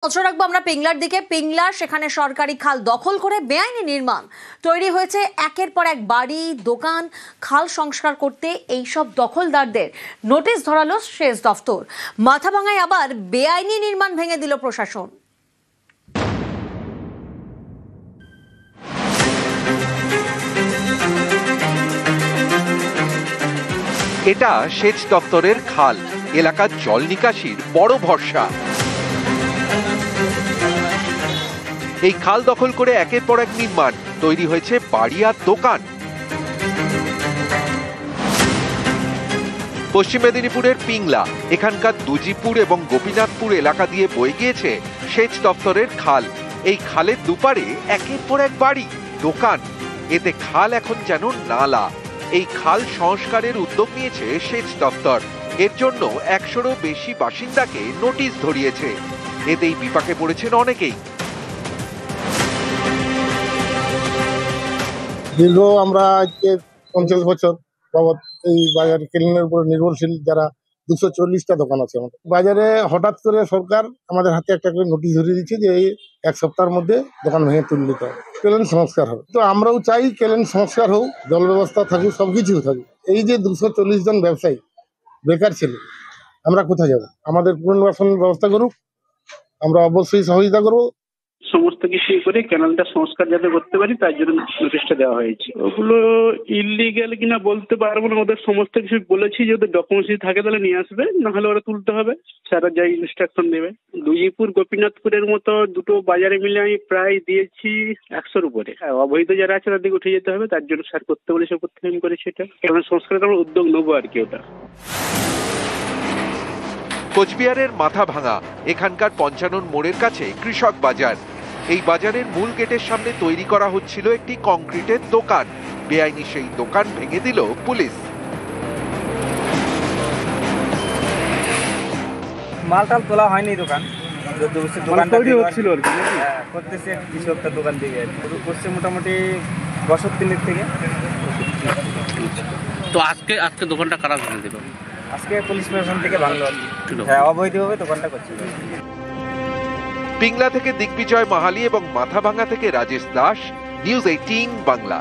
নজর রাখবো আমরা পিংলার দিকে। পিংলা সেখানে সরকারি খাল দখল করে বেআইনি নির্মাণ তৈরি হয়েছে। একের পর এক বাড়ি, দোকান, খাল সংস্কার করতে এইসব দখলদারদের নোটিশ ধরালো সেচ দফতর। মাথাভাঙায় আবার বেআইনি নির্মাণ ভেঙে দিল প্রশাসন। এটা সেচ দপ্তরের খাল, এলাকার জল নিকাশির বড় ভরসা। এই খাল দখল করে একের পর এক নির্মাণ তৈরি হয়েছে বাড়ি আর দোকান। পশ্চিম মেদিনীপুরের পিংলা, এখানকার দুজিপুর এবং গোপীনাথপুর এলাকা দিয়ে বয়ে গিয়েছে সেচ দপ্তরের খাল। এই খালের দুপারে একের পর এক বাড়ি, দোকান, এতে খাল এখন যেন নালা। এই খাল সংস্কারের উদ্যোগ নিয়েছে সেচ দপ্তর। এর জন্য 100-রও বেশি বাসিন্দাকে নোটিশ ধরিয়েছে। এতেই বিপাকে পড়েছেন অনেকেই। দীর্ঘ আমরা আজকে 50 বছর বাবদ এই বাজার কেলেনের উপর নির্ভরশীল, যারা 240টা দোকান আছে আমাদের বাজারে। হঠাৎ করে সরকার আমাদের হাতে একটা করে নোটিশ ধরিয়ে দিচ্ছে যে এই এক সপ্তাহের মধ্যে দোকান ভেঙে তুলতে হবে, কেলেন সংস্কার হবে। তো আমরাও চাই কেলেন সংস্কার হোক, জল ব্যবস্থা থাকুক, সবকিছু থাকুক। এই যে 240 জন ব্যবসায়ী বেকার ছিল, আমরা কোথায় যাব? আমাদের পুনর্বাসনের ব্যবস্থা করুক, আমরা অবশ্যই সহযোগিতা করবো। সমস্ত কিছু করে ক্যানালটা সংস্কার যাতে করতে পারি তার জন্য নোটিশটা দেওয়া হয়েছে। ওগুলো ইলিগ্যাল কিনা বলতে পারবো না, ওদের সমস্ত কিছু বলেছি যে ওদের ডকুমেন্টস থাকে তাহলে নিয়ে আসবে, না হলে ওরা তুলতে হবে, স্যারা যাই ইনস্ট্রাকশন দেবে। দুইপুর গোপীনাথপুরের মতো দুটো বাজারে মিলে আমি প্রায় দিয়েছি 100-র উপরে। অবৈধ যারা আছে তাদেরকে উঠে যেতে হবে, তার জন্য স্যার করতে বলেছে, করতে আমি করেছি। এটা এখানে সংস্কারের আমরা উদ্যোগ নেবো আর কি। ওটা কোচবিহারের মাথাভাঙা, এখানকার 55 মোড়ের কাছে কৃষক বাজার। এই বাজারের মূল গেটের সামনে তৈরি করা হচ্ছিল একটি কংক্রিটের দোকান। বেআইনি সেই দোকান ভেঙে দিল পুলিশ। মালটাল তোলা হয়নি, দোকান তৈরি হচ্ছিল আর কি, করতেছে কিছু একটা দোকান থেকে শুরু করছে মোটামুটি বছর 3 থেকে। তো আজকে দোকানটা কারা ভেঙে দিল? আজকে পুলিশ প্রশাসন থেকে ভাঙলো। হ্যাঁ, অবৈধভাবে দোকানটা করছিল। পিংলা থেকে দিগ্বিজয় মাহালি এবং মাথাভাঙা থেকে রাজেশ দাস, নিউজ 18 বাংলা।